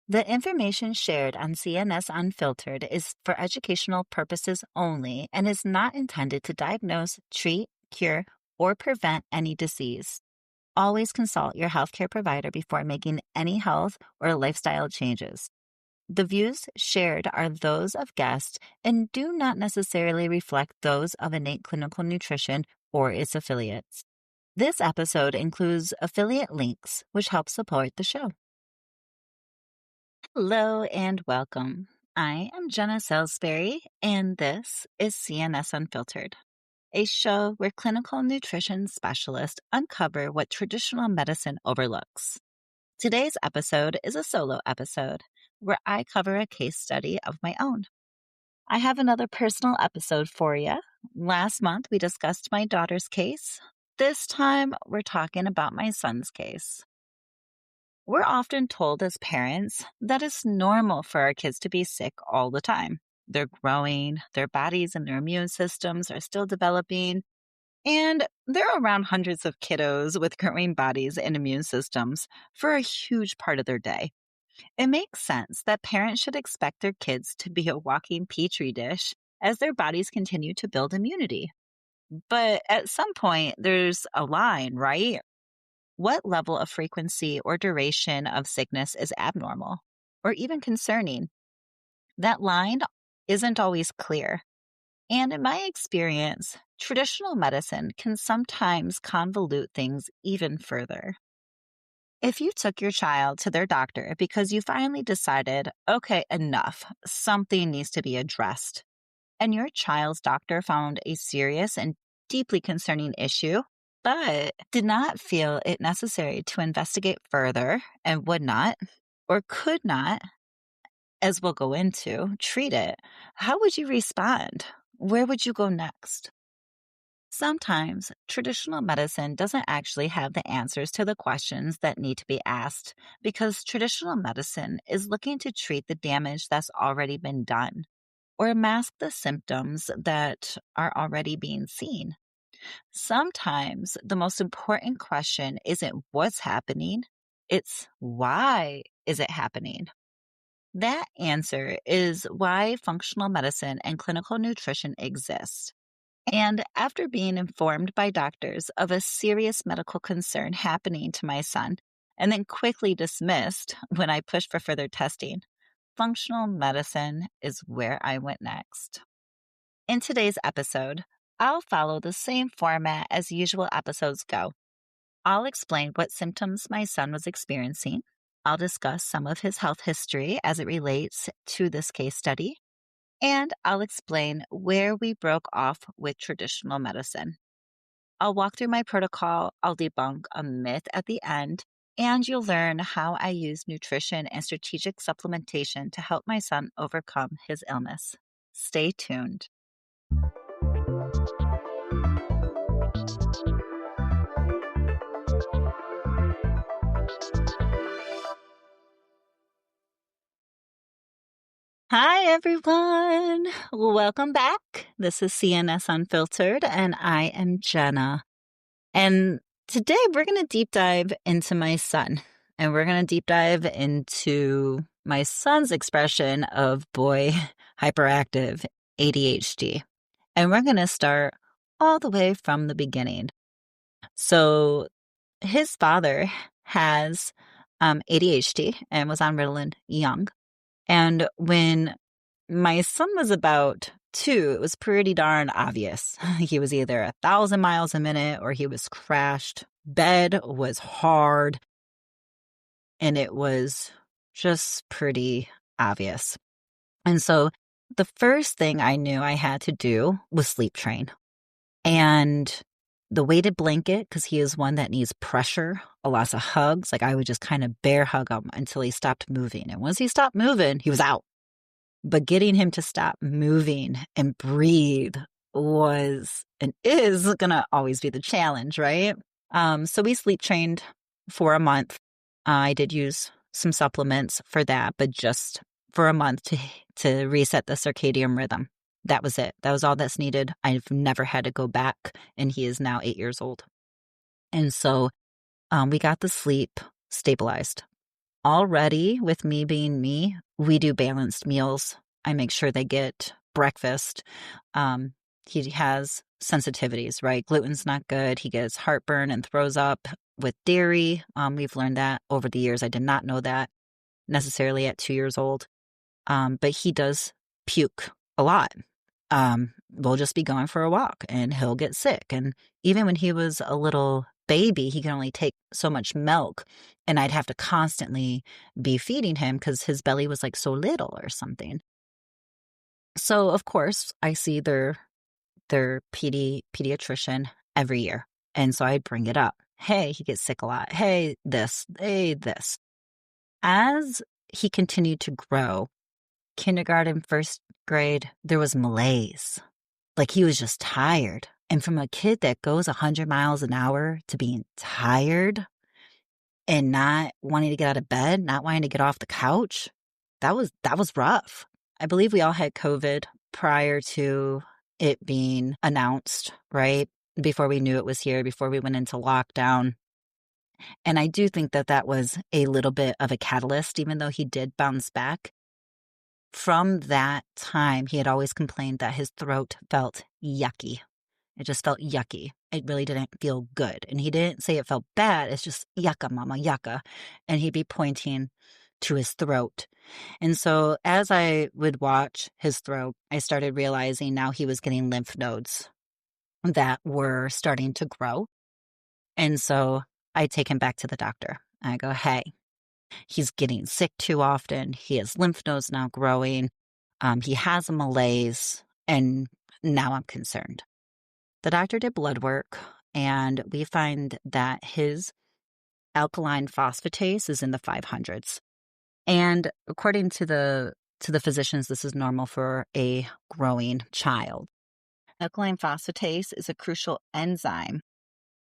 The information shared on CNS Unfiltered is for educational purposes only and is not intended to diagnose, treat, cure, or prevent any disease. Always consult your healthcare provider before making any health or lifestyle changes. The views shared are those of guests and do not necessarily reflect those of Innate Clinical Nutrition or its affiliates. This episode includes affiliate links, which help support the show. Hello and welcome. I am Jena Salisbury, and this is CNS Unfiltered, a show where clinical nutrition specialists uncover what traditional medicine overlooks. Today's episode is a solo episode where I cover a case study of my own. I have another personal episode for you. Last month, we discussed my daughter's case. This time, we're talking about my son's case. We're often told as parents that it's normal for our kids to be sick all the time. They're growing, their bodies and their immune systems are still developing, and they're around hundreds of kiddos with growing bodies and immune systems for a huge part of their day. It makes sense that parents should expect their kids to be a walking petri dish as their bodies continue to build immunity. But at some point, there's a line, right? What level of frequency or duration of sickness is abnormal or even concerning? That line isn't always clear. And in my experience, traditional medicine can sometimes convolute things even further. If you took your child to their doctor because you finally decided, okay, enough, something needs to be addressed, and your child's doctor found a serious and deeply concerning issue, but did not feel it necessary to investigate further and would not or could not, as we'll go into, treat it, how would you respond? Where would you go next? Sometimes traditional medicine doesn't actually have the answers to the questions that need to be asked because traditional medicine is looking to treat the damage that's already been done or mask the symptoms that are already being seen. Sometimes the most important question isn't what's happening, it's why is it happening? That answer is why functional medicine and clinical nutrition exist. And after being informed by doctors of a serious medical concern happening to my son, and then quickly dismissed when I pushed for further testing, functional medicine is where I went next. In today's episode, I'll follow the same format as usual episodes go. I'll explain what symptoms my son was experiencing. I'll discuss some of his health history as it relates to this case study. And I'll explain where we broke off with traditional medicine. I'll walk through my protocol, I'll debunk a myth at the end, and you'll learn how I use nutrition and strategic supplementation to help my son overcome his illness. Stay tuned. Hi, everyone. Welcome back. This is CNS Unfiltered, and I am Jena. And today we're going to deep dive into my son, and we're going to deep dive into my son's expression of boy hyperactive ADHD. And we're going to start all the way from the beginning. So his father has ADHD and was on Ritalin young. And when my son was about 2, it was pretty darn obvious. He was either 1,000 miles a minute or he was crashed. Bed was hard. And it was just pretty obvious. And so the first thing I knew I had to do was sleep train. And the weighted blanket, because he is one that needs pressure, lots of hugs. Like I would just kind of bear hug him until he stopped moving. And once he stopped moving, he was out. But getting him to stop moving and breathe was and is going to always be the challenge, right? So we sleep trained for a month. I did use some supplements for that, but just for a month to reset the circadian rhythm. That was it. That was all that's needed. I've never had to go back, and he is now 8 years old. And so we got the sleep stabilized. already, with me being me, we do balanced meals. I make sure they get breakfast. Um, he has sensitivities, right? Gluten's not good. He gets heartburn and throws up with dairy. We've learned that over the years. I did not know that necessarily at 2 years old. But he does puke a lot. We'll just be going for a walk and he'll get sick. And even when he was a little baby, he can only take so much milk. And I'd have to constantly be feeding him because his belly was like so little or something. So of course I see their pediatrician every year. And so I bring it up. Hey, he gets sick a lot. Hey, this, hey, this. As he continued to grow, kindergarten, first grade, there was malaise. Like he was just tired. And from a kid that goes 100 miles an hour to being tired and not wanting to get out of bed, not wanting to get off the couch, that was rough. I believe we all had COVID prior to it being announced, right? Before we knew it was here, before we went into lockdown. And I do think that that was a little bit of a catalyst, even though he did bounce back. From that time, he had always complained that his throat felt yucky. It just felt yucky. It really didn't feel good. And he didn't say it felt bad. It's just yucca, mama, yucca. And he'd be pointing to his throat. And so as I would watch his throat, I started realizing now he was getting lymph nodes that were starting to grow. And so I take him back to the doctor. I go, hey, he's getting sick too often. He has lymph nodes now growing. He has a malaise. And now I'm concerned. The doctor did blood work, and we find that his alkaline phosphatase is in the 500s. And according to the physicians, this is normal for a growing child. Alkaline phosphatase is a crucial enzyme.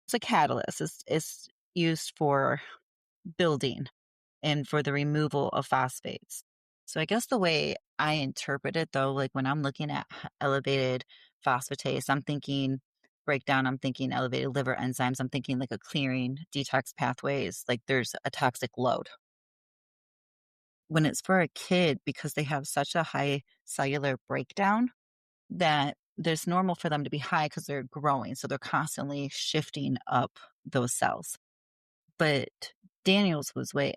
It's a catalyst. It's used for building and for the removal of phosphates. So I guess the way I interpret it, though, like when I'm looking at elevated phosphatase, I'm thinking breakdown, I'm thinking elevated liver enzymes, I'm thinking like a clearing detox pathways, like there's a toxic load. When it's for a kid, because they have such a high cellular breakdown, that there's normal for them to be high because they're growing. So they're constantly shifting up those cells. But Daniel's was way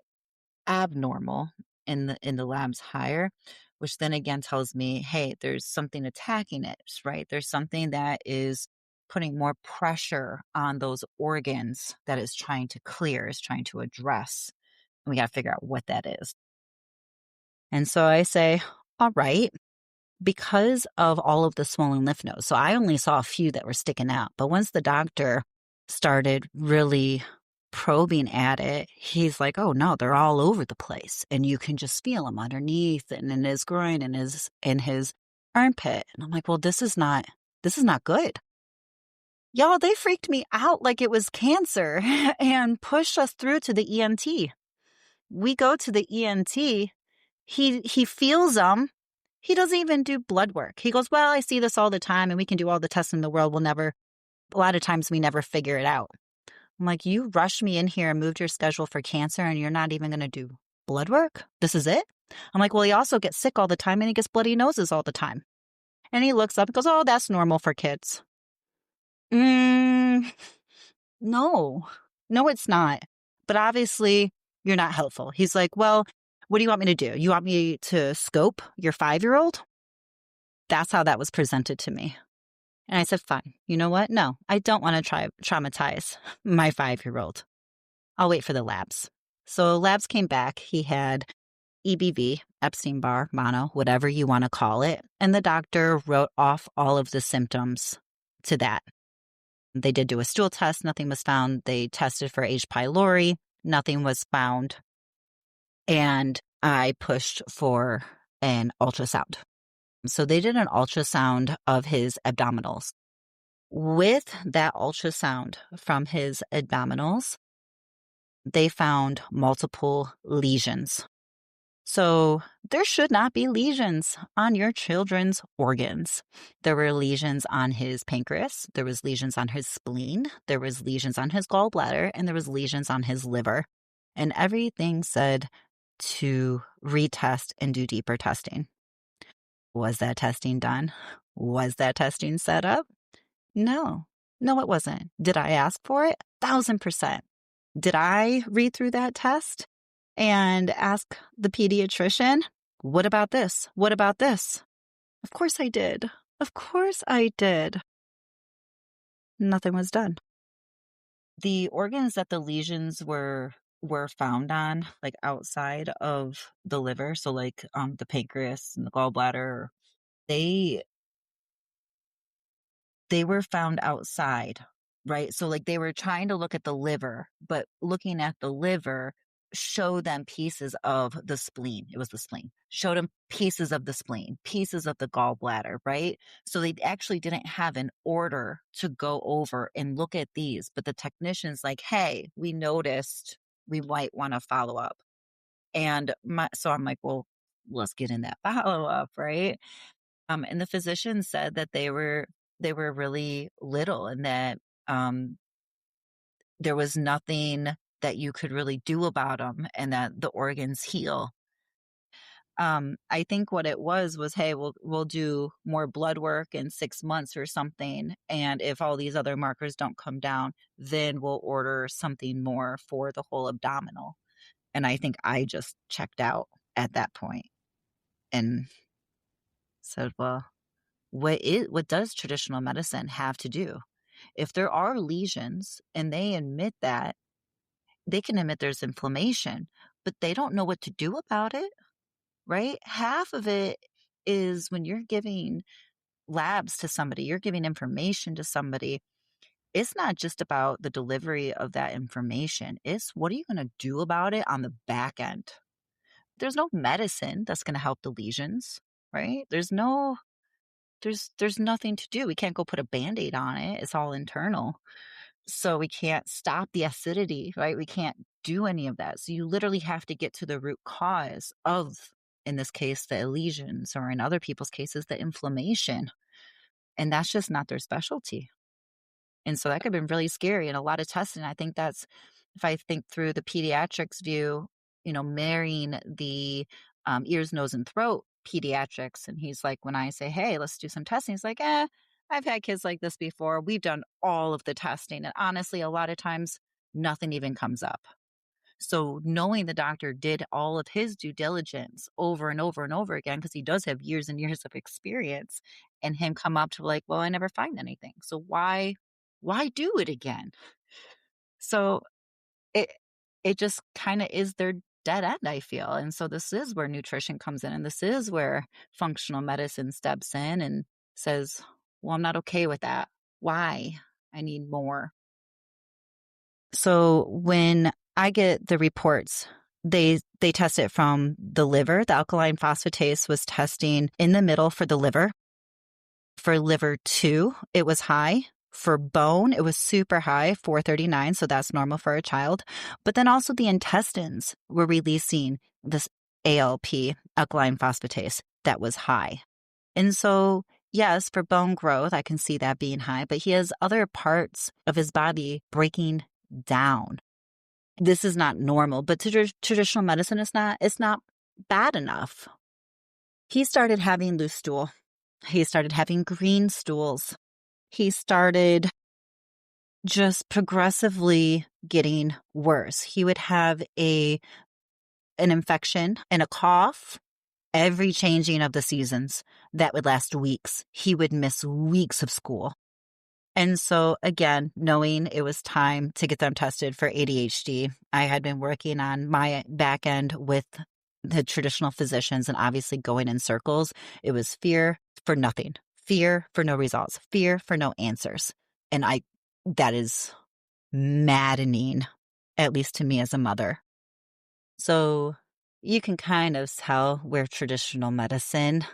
abnormal in the labs higher, which then again tells me, hey, there's something attacking it, right? There's something that is putting more pressure on those organs that is trying to clear, is trying to address. And we got to figure out what that is. And so I say, all right, because of all of the swollen lymph nodes. So I only saw a few that were sticking out. But once the doctor started really probing at it, he's like, oh no, they're all over the place. And you can just feel them underneath and in his groin and his armpit. And I'm like, well, this is not good. Y'all, they freaked me out like it was cancer and pushed us through to the ENT. We go to the ENT. He feels them. He doesn't even do blood work. He goes, well, I see this all the time and we can do all the tests in the world. A lot of times we never figure it out. I'm like, you rushed me in here and moved your schedule for cancer and you're not even going to do blood work? This is it? I'm like, well, he also gets sick all the time and he gets bloody noses all the time. And he looks up and goes, oh, that's normal for kids. No, it's not. But obviously you're not helpful. He's like, well, what do you want me to do? You want me to scope your 5-year-old? That's how that was presented to me. And I said, fine. You know what? No, I don't want to traumatize my 5-year-old. I'll wait for the labs. So labs came back. He had EBV, Epstein-Barr, mono, whatever you want to call it. And the doctor wrote off all of the symptoms to that. They did do a stool test. Nothing was found. They tested for H. pylori. Nothing was found. And I pushed for an ultrasound. So they did an ultrasound of his abdominals. With that ultrasound from his abdominals, they found multiple lesions. So there should not be lesions on your children's organs. There were lesions on his pancreas. There was lesions on his spleen. There was lesions on his gallbladder, and there was lesions on his liver. And everything said to retest and do deeper testing. Was that testing done? Was that testing set up? No. No, it wasn't. Did I ask for it? 1,000%. Did I read through that test and ask the pediatrician, what about this? What about this? Of course I did. Of course I did. Nothing was done. The organs that the lesions were found on, like outside of the liver, so like the pancreas and the gallbladder, they they were found outside, right? So like they were trying to look at the liver, but looking at the liver showed them pieces of the spleen. It was the spleen. Showed them pieces of the spleen, pieces of the gallbladder, right? So they actually didn't have an order to go over and look at these, but the technician's like, "Hey, we noticed we might want to follow up." And so I'm like, "Well, let's get in that follow up, right?" And the physician said that they were really little and that um, there was nothing that you could really do about them and that the organs heal. I think what it was, hey, we'll do more blood work in 6 months or something, and if all these other markers don't come down, then we'll order something more for the whole abdominal. And I think I just checked out at that point and said, well, what does traditional medicine have to do? If there are lesions and they admit that, they can admit there's inflammation, but they don't know what to do about it, right? Half of it is when you're giving labs to somebody, you're giving information to somebody. It's not just about the delivery of that information. It's what are you going to do about it on the back end? There's no medicine that's going to help the lesions, right? There's nothing to do. We can't go put a Band-Aid on it. It's all internal. So we can't stop the acidity, right? We can't do any of that. So you literally have to get to the root cause of, in this case, the lesions, or in other people's cases, the inflammation. And that's just not their specialty. And so that could have been really scary and a lot of testing. I think that's, if I think through the pediatrics view, marrying the ears, nose, and throat pediatrics. And he's like, when I say, hey, let's do some testing, he's like, I've had kids like this before. We've done all of the testing. And honestly, a lot of times nothing even comes up. So knowing the doctor did all of his due diligence over and over and over again, because he does have years and years of experience, and him come up to like, well, I never find anything. So why do it again? So it it just kind of is their dead end, I feel. And so this is where nutrition comes in, and this is where functional medicine steps in and says, well, I'm not okay with that. Why? I need more. So when I get the reports, they test it from the liver. The alkaline phosphatase was testing in the middle for the liver. For liver 2, it was high. For bone, it was super high, 439, so that's normal for a child. But then also the intestines were releasing this ALP, alkaline phosphatase, that was high. And so, yes, for bone growth, I can see that being high, but he has other parts of his body breaking down. This is not normal, but to traditional medicine, it's not bad enough. He started having loose stool. He started having green stools. He started just progressively getting worse. He would have an infection and a cough every changing of the seasons that would last weeks. He would miss weeks of school. And so, again, knowing it was time to get them tested for ADHD, I had been working on my back end with the traditional physicians and obviously going in circles. It was fear for nothing, fear for no results, fear for no answers. And that is maddening, at least to me as a mother. So you can kind of tell where traditional medicine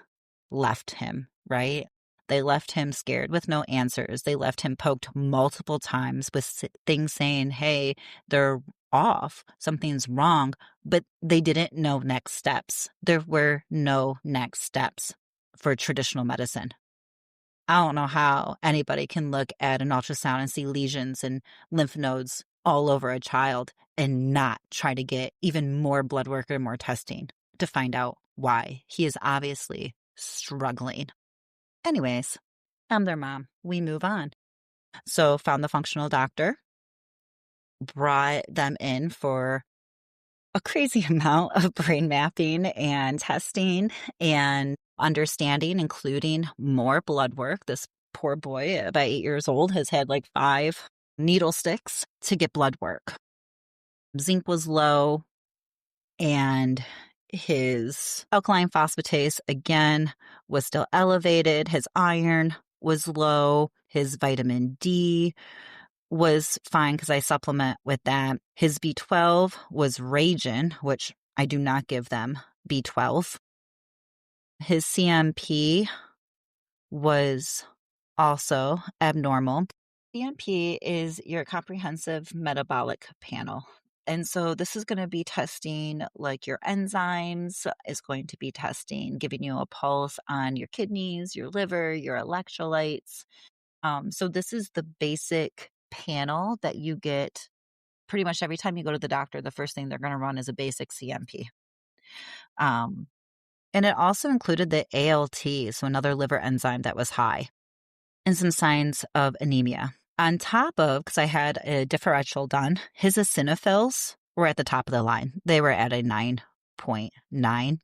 left him, right? They left him scared with no answers. They left him poked multiple times with things saying, hey, they're off, something's wrong, but they didn't know next steps. There were no next steps for traditional medicine. I don't know how anybody can look at an ultrasound and see lesions and lymph nodes all over a child and not try to get even more blood work or more testing to find out why. He is obviously struggling. Anyways, I'm their mom. We move on. So found the functional doctor, brought them in for a crazy amount of brain mapping and testing and understanding, including more blood work. This poor boy, about 8 years old, has had like 5 needle sticks to get blood work. Zinc was low, and his alkaline phosphatase, again, was still elevated. His iron was low. His vitamin D was fine because I supplement with that. His B12 was raging, which I do not give them B12. His CMP was also abnormal. CMP is your comprehensive metabolic panel. And so this is going to be testing like your enzymes, is going to be testing, giving you a pulse on your kidneys, your liver, your electrolytes. So this is the basic panel that you get pretty much every time you go to the doctor. The first thing they're going to run is a basic CMP. And it also included the ALT, so another liver enzyme that was high, and some signs of anemia. On top of, because I had a differential done, his eosinophils were at the top of the line. They were at a 9.9.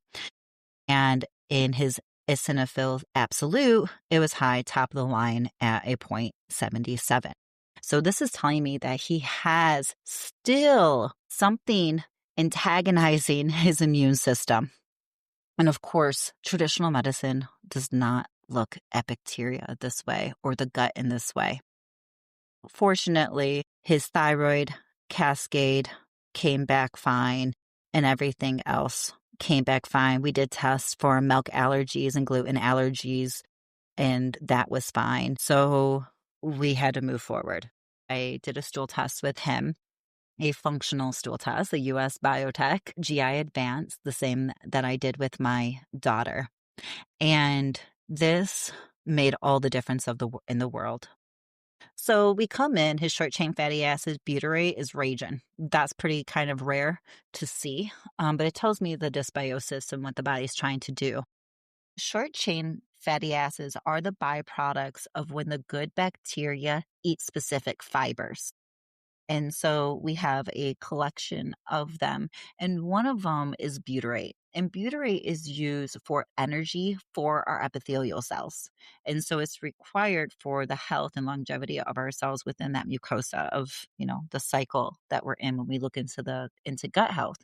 And in his eosinophil absolute, it was high, top of the line at a 0.77. So this is telling me that he has still something antagonizing his immune system. And of course, traditional medicine does not look at bacteria this way or the gut in this way. Fortunately, his thyroid cascade came back fine and everything else came back fine. We did tests for milk allergies and gluten allergies, and that was fine. So we had to move forward. I did a stool test with him, a functional stool test, a US Biotech GI Advance, the same that I did with my daughter. And this made all the difference in the world. So we come in, his short chain fatty acid butyrate is raging. That's pretty kind of rare to see, but it tells me the dysbiosis and what the body's trying to do. Short chain fatty acids are the byproducts of when the good bacteria eat specific fibers. And so we have a collection of them, and one of them is butyrate. And butyrate is used for energy for our epithelial cells. And so it's required for the health and longevity of our cells within that mucosa of, the cycle that we're in when we look into gut health.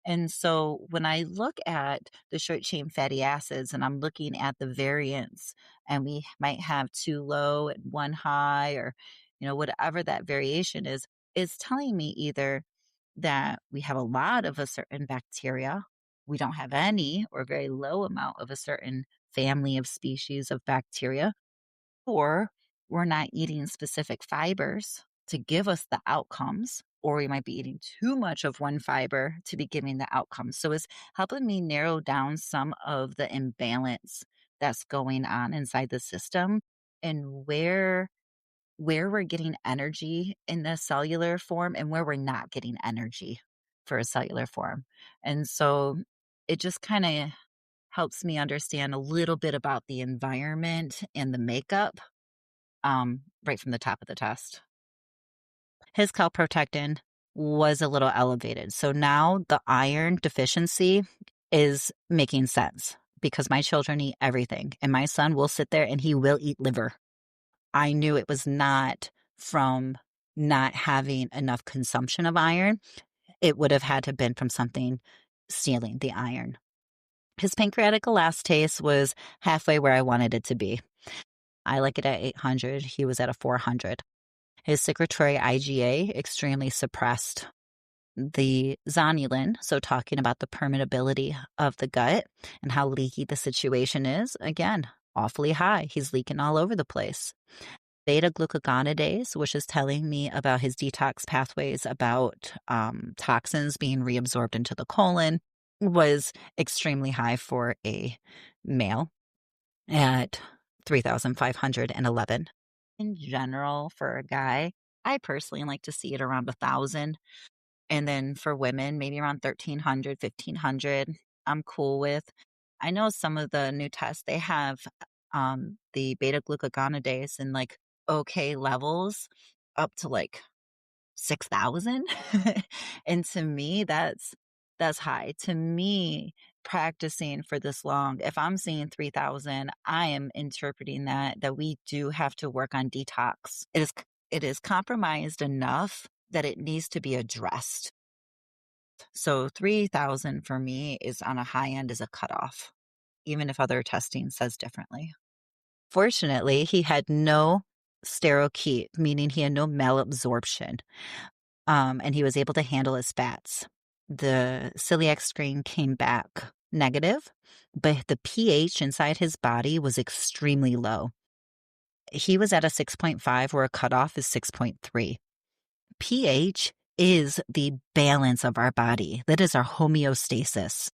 And so when I look at the short chain fatty acids and I'm looking at the variance, and we might have 2 low and 1 high, or, whatever that variation is, it's telling me either that we have a lot of a certain bacteria, we don't have any or very low amount of a certain family of species of bacteria, or we're not eating specific fibers to give us the outcomes, or we might be eating too much of one fiber to be giving the outcomes. So it's helping me narrow down some of the imbalance that's going on inside the system, and where we're getting energy in the cellular form and where we're not getting energy for a cellular form. And so it just kind of helps me understand a little bit about the environment and the makeup, right from the top of the test. His calprotectin was a little elevated. So now the iron deficiency is making sense because my children eat everything, and my son will sit there and he will eat liver. I knew it was not from not having enough consumption of iron. It would have had to have been from something stealing the iron. His pancreatic elastase was halfway where I wanted it to be. I like it at 800. He was at a 400. His secretory IgA extremely suppressed. The zonulin, so talking about the permeability of the gut and how leaky the situation is, again, awfully high. He's leaking all over the place. Beta glucogonidase, which is telling me about his detox pathways, about toxins being reabsorbed into the colon, was extremely high for a male at 3,511. In general, for a guy, I personally like to see it around 1,000. And then for women, maybe around 1,300, 1,500, I'm cool with. I know some of the new tests, they have the beta glucuronidase in like okay levels up to like 6,000. And to me, that's high. To me, practicing for this long, if I'm seeing 3,000, I am interpreting that we do have to work on detox. It is compromised enough that it needs to be addressed. So 3,000 for me is on a high end as a cutoff, even if other testing says differently. Fortunately, he had no sterokeet, meaning he had no malabsorption, and he was able to handle his fats. The celiac screen came back negative, but the pH inside his body was extremely low. He was at a 6.5, where a cutoff is 6.3. pH is the balance of our body. That is our homeostasis.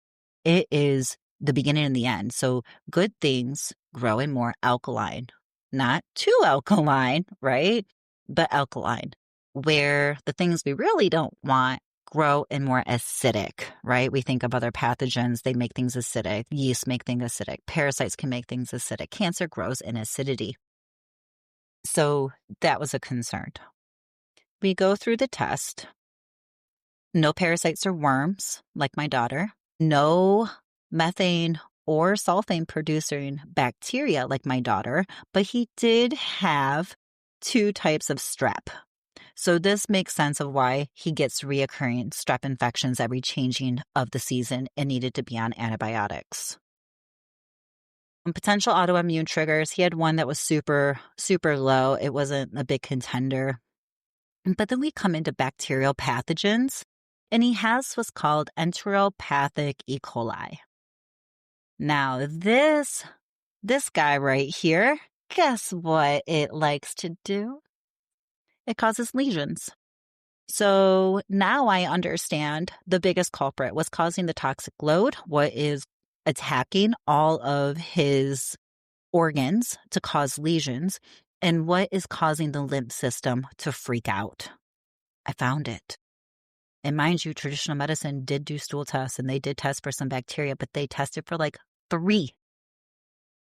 It is the beginning and the end. So good things grow in more alkaline, not too alkaline, right? But alkaline, where the things we really don't want grow in more acidic, right? We think of other pathogens, they make things acidic. Yeast make things acidic. Parasites can make things acidic. Cancer grows in acidity. So that was a concern. We go through the test. No parasites or worms, like my daughter. No methane or sulfate producing bacteria, like my daughter, but he did have 2 types of strep. So this makes sense of why he gets reoccurring strep infections every changing of the season and needed to be on antibiotics. Potential autoimmune triggers, he had one that was super, super low. It wasn't a big contender. But then we come into bacterial pathogens, and he has what's called enteropathic E. coli. Now, this guy right here, guess what it likes to do? It causes lesions. So now I understand the biggest culprit was causing the toxic load, what is attacking all of his organs to cause lesions, and what is causing the lymph system to freak out. I found it. And mind you, traditional medicine did do stool tests and they did test for some bacteria, but they tested for like 3.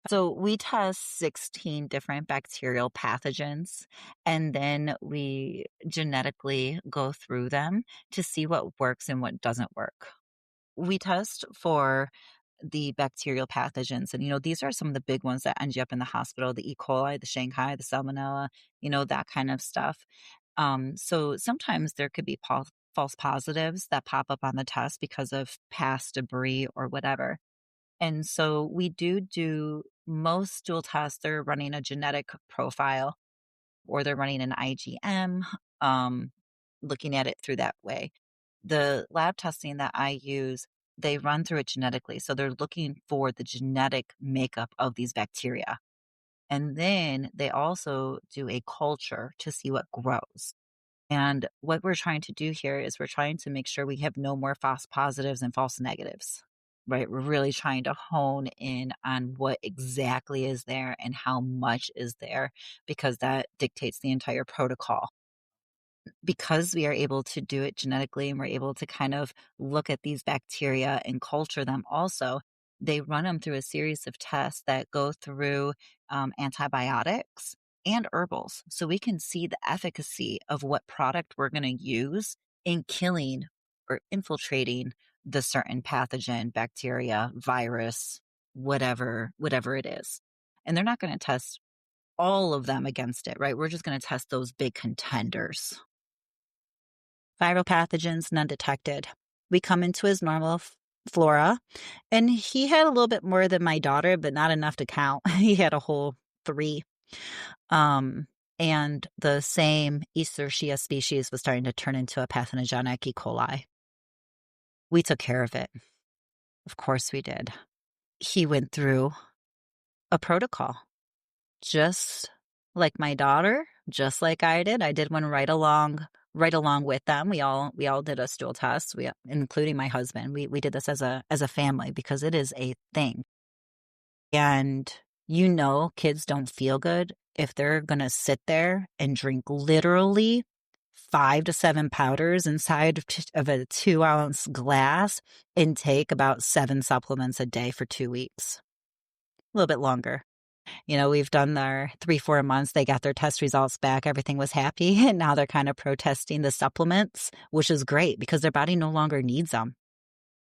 So we test 16 different bacterial pathogens, and then we genetically go through them to see what works and what doesn't work. We test for the bacterial pathogens, and these are some of the big ones that end you up in the hospital: the E. coli, the Shanghai, the Salmonella, that kind of stuff. So sometimes there could be false positives that pop up on the test because of past debris or whatever. And so we do most stool tests, they're running a genetic profile or they're running an IgM, um, looking at it through that way. The lab testing that I use, they run through it genetically. So they're looking for the genetic makeup of these bacteria. And then they also do a culture to see what grows. And what we're trying to do here is we're trying to make sure we have no more false positives and false negatives, right? We're really trying to hone in on what exactly is there and how much is there, because that dictates the entire protocol. Because we are able to do it genetically and we're able to kind of look at these bacteria and culture them also, they run them through a series of tests that go through antibiotics and herbals. So we can see the efficacy of what product we're going to use in killing or infiltrating the certain pathogen, bacteria, virus, whatever it is. And they're not going to test all of them against it, right? We're just going to test those big contenders. Viral pathogens, none detected. We come into his normal flora, and he had a little bit more than my daughter, but not enough to count. He had a whole 3. And the same Escherichia species was starting to turn into a pathogenic E. coli. We took care of it. Of course we did. He went through a protocol, just like my daughter, just like I did. I did one right along with them. We all did a stool test. Including my husband. We did this as a family because it is a thing. And kids don't feel good if they're going to sit there and drink literally 5 to 7 powders inside of a 2-ounce glass and take about 7 supplements a day for 2 weeks, a little bit longer. We've done their 3, 4 months. They got their test results back. Everything was happy. And now they're kind of protesting the supplements, which is great because their body no longer needs them.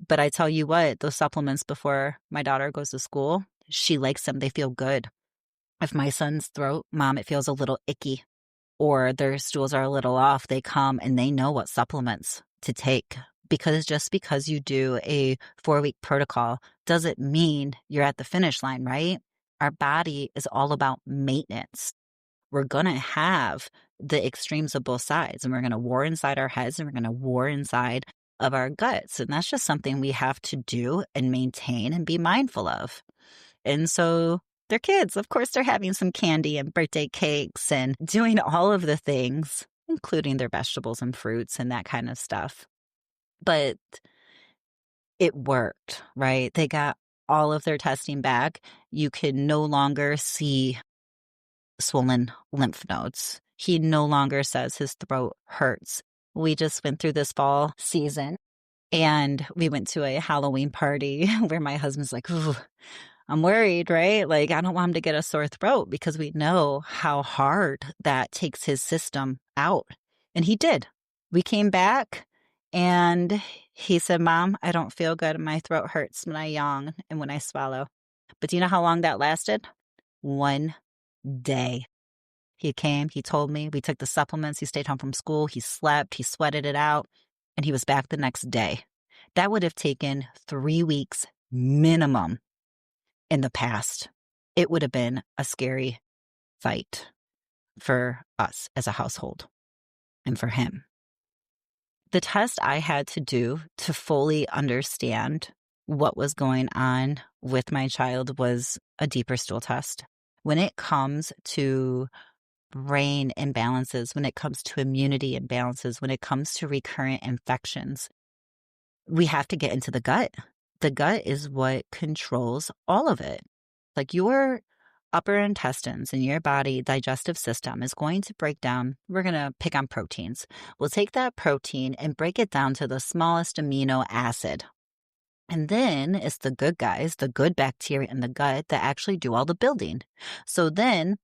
But I tell you what, those supplements before my daughter goes to school, she likes them. They feel good. If my son's throat, Mom, it feels a little icky, or their stools are a little off, they come and they know what supplements to take. Because just because you do a 4-week protocol doesn't mean you're at the finish line, right? Our body is all about maintenance. We're going to have the extremes of both sides, and we're going to war inside our heads and we're going to war inside of our guts. And that's just something we have to do and maintain and be mindful of. And so they're kids. Of course, they're having some candy and birthday cakes and doing all of the things, including their vegetables and fruits and that kind of stuff. But it worked, right? They got all of their testing back. You can no longer see swollen lymph nodes. He no longer says his throat hurts. We just went through this fall season and we went to a Halloween party where my husband's like, ooh, I'm worried, right? Like, I don't want him to get a sore throat because we know how hard that takes his system out. And he did. We came back and he said, Mom, I don't feel good. My throat hurts when I yawn and when I swallow. But do you know how long that lasted? 1 day. He came, he told me, we took the supplements, he stayed home from school, he slept, he sweated it out, and he was back the next day. That would have taken 3 weeks minimum in the past. It would have been a scary fight for us as a household and for him. The test I had to do to fully understand what was going on with my child was a deeper stool test. When it comes to brain imbalances, when it comes to immunity imbalances, when it comes to recurrent infections, we have to get into the gut. The gut is what controls all of it. Like your upper intestines and your body digestive system is going to break down. We're going to pick on proteins. We'll take that protein and break it down to the smallest amino acid. And then it's the good guys, the good bacteria in the gut that actually do all the building. So then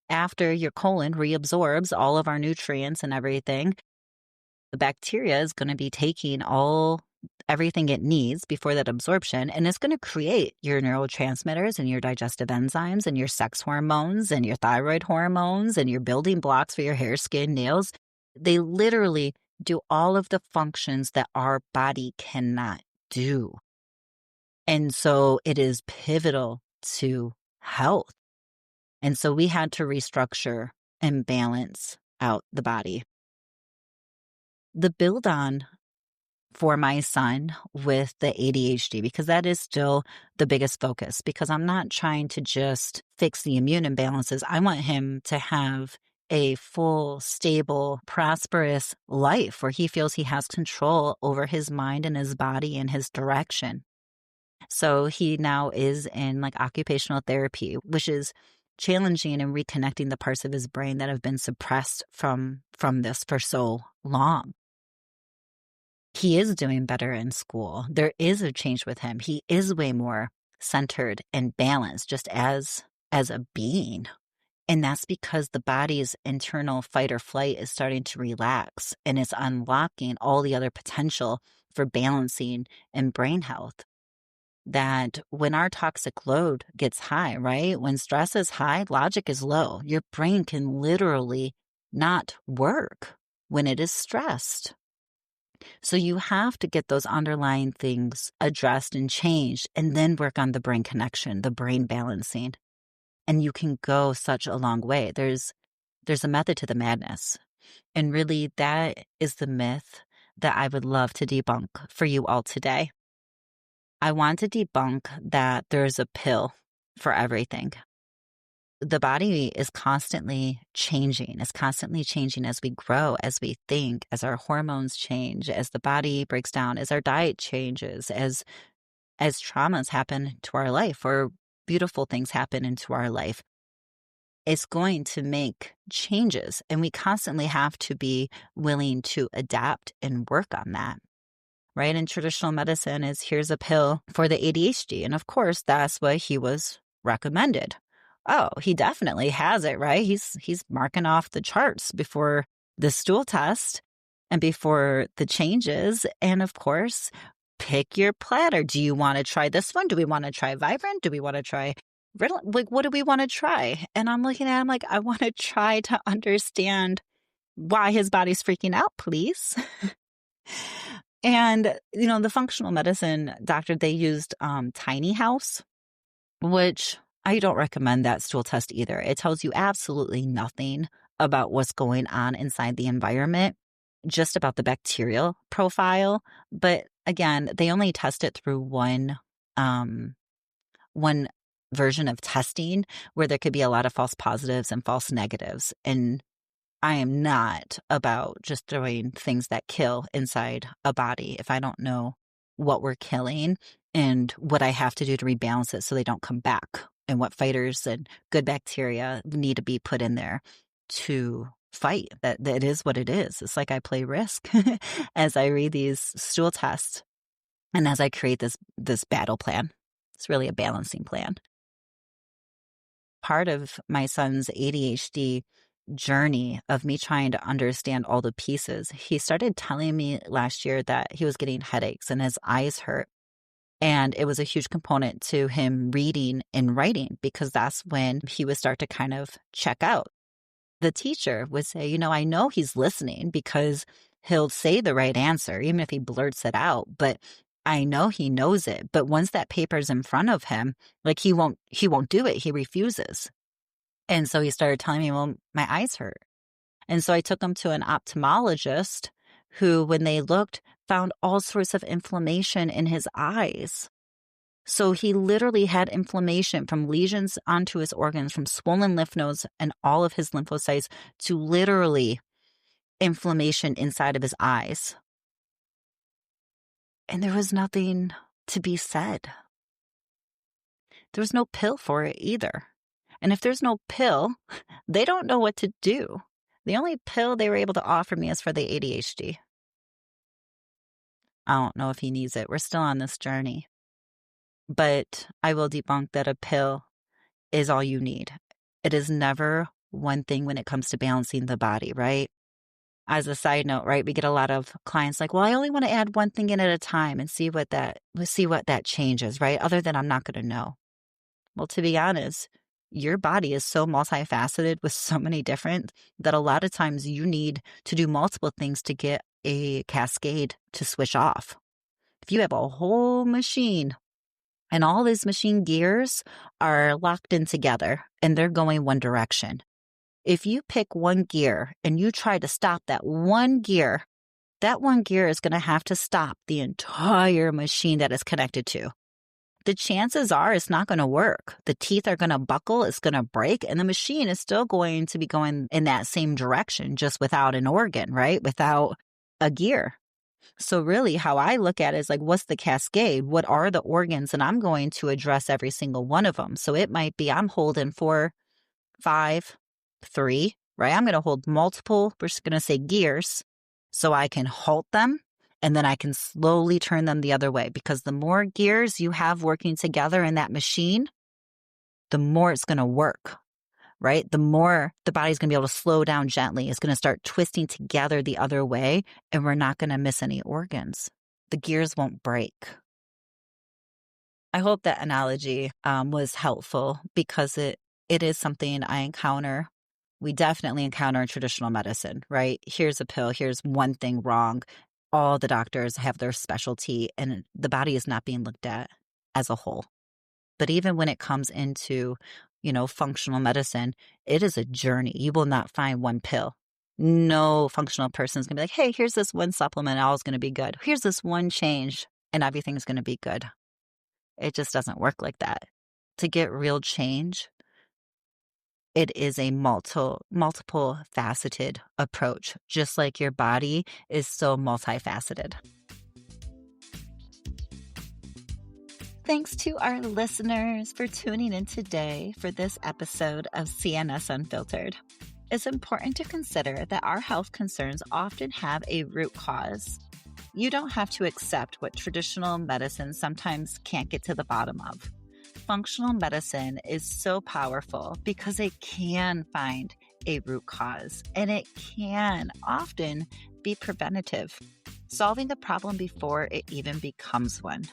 after your colon reabsorbs all of our nutrients and everything, the bacteria is going to be taking everything it needs before that absorption, and it's going to create your neurotransmitters and your digestive enzymes and your sex hormones and your thyroid hormones and your building blocks for your hair, skin, nails. They literally do all of the functions that our body cannot do. And so it is pivotal to health. And so we had to restructure and balance out the body. The build on for my son with the ADHD, because that is still the biggest focus, because I'm not trying to just fix the immune imbalances. I want him to have a full, stable, prosperous life where he feels he has control over his mind and his body and his direction. So he now is in like occupational therapy, which is challenging and reconnecting the parts of his brain that have been suppressed from this for so long. He is doing better in school. There is a change with him. He is way more centered and balanced just as a being. And that's because the body's internal fight or flight is starting to relax and it's unlocking all the other potential for balancing and brain health. That when our toxic load gets high, right? When stress is high, logic is low. Your brain can literally not work when it is stressed. So you have to get those underlying things addressed and changed and then work on the brain connection, the brain balancing. And you can go such a long way. There's a method to the madness. And really that is the myth that I would love to debunk for you all today. I want to debunk that there's a pill for everything. The body is constantly changing. It's constantly changing as we grow, as we think, as our hormones change, as the body breaks down, as our diet changes, as traumas happen to our life or beautiful things happen into our life. it's going to make changes. And we constantly have to be willing to adapt and work on that. Right? In traditional medicine is here's a pill for the ADHD. And of course, that's what he was recommended. Oh, he definitely has it, right? He's marking off the charts before the stool test and before the changes. And of course, pick your platter. Do you want to try this one? Do we want to try Vibrant? Do we want to try Ritalin? Like, what do we want to try? And I'm looking at him like, I want to try to understand why his body's freaking out, please. And, the functional medicine doctor, they used Tiny House, which I don't recommend that stool test either. It tells you absolutely nothing about what's going on inside the environment, just about the bacterial profile. But again, they only test it through one version of testing where there could be a lot of false positives and false negatives. And I am not about just throwing things that kill inside a body if I don't know what we're killing and what I have to do to rebalance it so they don't come back, and what fighters and good bacteria need to be put in there to fight. That is what it is. It's like I play Risk as I read these stool tests and as I create this battle plan. It's really a balancing plan. Part of my son's ADHD journey of me trying to understand all the pieces, he started telling me last year that he was getting headaches and his eyes hurt. And it was a huge component to him reading and writing, because that's when he would start to kind of check out. The teacher would say, I know he's listening because he'll say the right answer, even if he blurts it out, but I know he knows it. But once that paper's in front of him, like he won't do it. He refuses. And so he started telling me, well, my eyes hurt. And so I took him to an ophthalmologist who, when they looked, found all sorts of inflammation in his eyes. So he literally had inflammation from lesions onto his organs, from swollen lymph nodes and all of his lymphocytes, to literally inflammation inside of his eyes. And there was nothing to be said. There was no pill for it either. And if there's no pill, they don't know what to do. The only pill they were able to offer me is for the ADHD. I don't know if he needs it. We're still on this journey. But I will debunk that a pill is all you need. It is never one thing when it comes to balancing the body, right? As a side note, right, we get a lot of clients like, well, I only want to add one thing in at a time and see what that changes, right? Other than I'm not going to know. Well, to be honest, your body is so multifaceted with so many different that a lot of times you need to do multiple things to get a cascade to switch off. If you have a whole machine and all these machine gears are locked in together and they're going one direction, if you pick one gear and you try to stop that one gear is going to have to stop the entire machine that it's connected to. The chances are it's not going to work. The teeth are going to buckle, it's going to break, and the machine is still going to be going in that same direction, just without an organ, right? Without a gear. So really how I look at it is like, what's the cascade? What are the organs? And I'm going to address every single one of them. So it might be I'm holding 4, 5, 3, right? I'm going to hold multiple, we're just going to say gears, so I can halt them. And then I can slowly turn them the other way, because the more gears you have working together in that machine, the more it's going to work, right? The more the body's going to be able to slow down gently. It's going to start twisting together the other way, and we're not going to miss any organs. The gears won't break. I hope that analogy was helpful, because it is something I encounter. We definitely encounter in traditional medicine, right? Here's a pill. Here's one thing wrong. All the doctors have their specialty, and the body is not being looked at as a whole. But even when it comes into, functional medicine, it is a journey. You will not find one pill. No functional person is going to be like, hey, here's this one supplement, all is going to be good. Here's this one change, and everything's going to be good. It just doesn't work like that. To get real change, it is a multiple faceted approach, just like your body is so multifaceted. Thanks to our listeners for tuning in today for this episode of CNS Unfiltered. It's important to consider that our health concerns often have a root cause. You don't have to accept what traditional medicine sometimes can't get to the bottom of. Functional medicine is so powerful because it can find a root cause, and it can often be preventative, solving the problem before it even becomes one.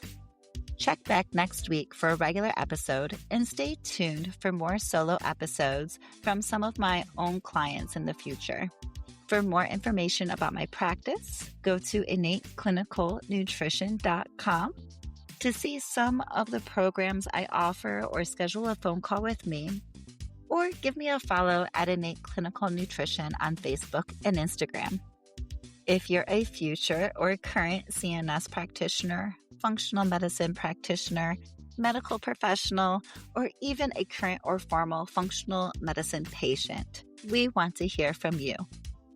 Check back next week for a regular episode and stay tuned for more solo episodes from some of my own clients in the future. For more information about my practice, go to innateclinicalnutrition.com to see some of the programs I offer or schedule a phone call with me, or give me a follow at Innate Clinical Nutrition on Facebook and Instagram. If you're a future or current CNS practitioner, functional medicine practitioner, medical professional, or even a current or formal functional medicine patient, we want to hear from you.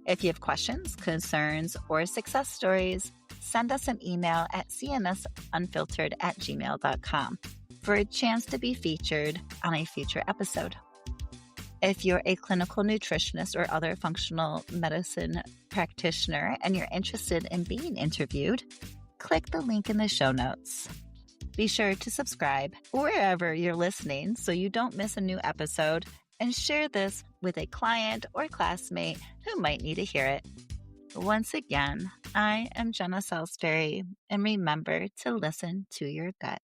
If you have questions, concerns, or success stories, send us an email at cnsunfiltered@gmail.com for a chance to be featured on a future episode. If you're a clinical nutritionist or other functional medicine practitioner and you're interested in being interviewed, click the link in the show notes. Be sure to subscribe wherever you're listening so you don't miss a new episode, and share this with a client or classmate who might need to hear it. Once again, I am Jena Salisbury, and remember to listen to your gut.